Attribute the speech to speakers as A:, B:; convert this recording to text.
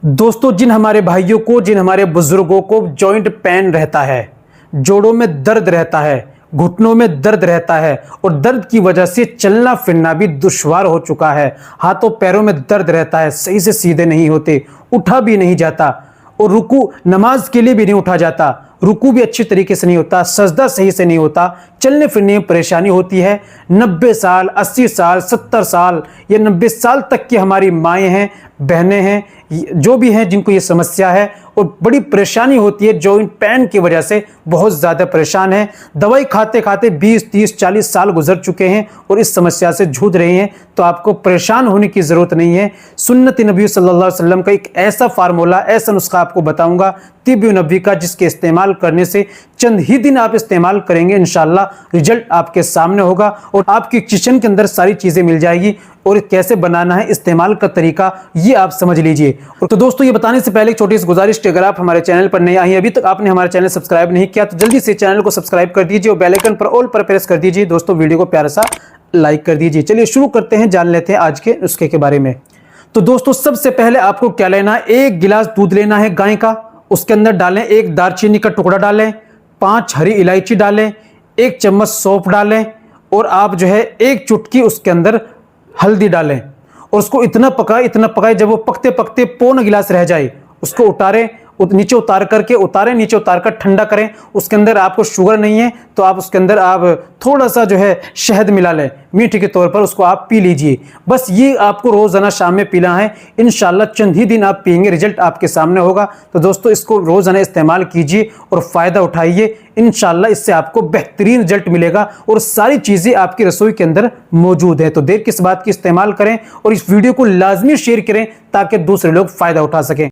A: दोस्तों, जिन हमारे भाइयों को, जिन हमारे बुजुर्गों को जॉइंट पेन रहता है, जोड़ों में दर्द रहता है, घुटनों में दर्द रहता है और दर्द की वजह से चलना फिरना भी दुश्वार हो चुका है, हाथों पैरों में दर्द रहता है, सही से सीधे नहीं होते, उठा भी नहीं जाता और रुकू नमाज के लिए भी नहीं उठा जाता, रुकू भी अच्छी तरीके से नहीं होता, सजदा सही से नहीं होता, चलने फिरने में परेशानी होती है। 90 साल, 80 साल, 70 साल या 90 साल तक की हमारी माएँ हैं, बहनें हैं, जो भी हैं जिनको ये समस्या है और बड़ी परेशानी होती है, जॉइंट पेन की वजह से बहुत ज़्यादा परेशान है। दवाई खाते खाते 20, 30, 40 साल गुजर चुके हैं और इस समस्या से जूझ रहे हैं, तो आपको परेशान होने की ज़रूरत नहीं है। सुन्नत नबी सल्लल्लाहु अलैहि वसल्लम का एक ऐसा फार्मूला, ऐसा नुस्खा आपको बताऊंगा, तिब नबी का, जिसके इस्तेमाल करने से चंद ही दिन आप इस्तेमाल करेंगे, इंशाल्लाह रिजल्ट आपके सामने होगा और आपकी किचन के अंदर सारी चीज़ें मिल जाएगी और कैसे बनाना है, इस्तेमाल का तरीका, ये आप समझ लीजिए। तो दोस्तों, ये बताने से पहले एक छोटी सी गुजारिश कि अगर आप हमारे चैनल पर नए आए हैं, अभी तक आपने हमारा चैनल सब्सक्राइब नहीं किया, तो जल्दी से चैनल को सब्सक्राइब कर दीजिए और बेल आइकन पर ऑल पर प्रेस कर दीजिए। दोस्तों, वीडियो को प्यारा सा लाइक कर दीजिए। चलिए शुरू करते हैं, जान लेते हैं आज के नुस्खे के बारे में। तो दोस्तों, सबसे पहले आपको क्या लेना है, 1 गिलास दूध लेना है गाय का, उसके अंदर डालें 1 दालचीनी का टुकड़ा डालें, 5 हरी इलायची डालें, 1 चम्मच सौंफ डालें और आप जो है 1 चुटकी उसके अंदर हल्दी डालें और उसको इतना पकाए जब वो पकते पकते पौन गिलास रह जाए, उसको उतारें, नीचे उतार कर ठंडा करें। उसके अंदर आपको शुगर नहीं है तो आप उसके अंदर आप थोड़ा सा जो है शहद मिला लें मीठे के तौर पर, उसको आप पी लीजिए। बस ये आपको रोजाना शाम में पीना है, इंशाल्लाह चंद ही दिन आप पिएंगे, रिजल्ट आपके सामने होगा। तो दोस्तों, इसको रोजाना इस्तेमाल कीजिए और फायदा उठाइए, इंशाल्लाह इससे आपको बेहतरीन रिजल्ट मिलेगा और सारी चीजें आपकी रसोई के अंदर मौजूद है। तो देर किस बात की, इस्तेमाल करें और इस वीडियो को लाजमी शेयर करें ताकि दूसरे लोग फायदा उठा सकें।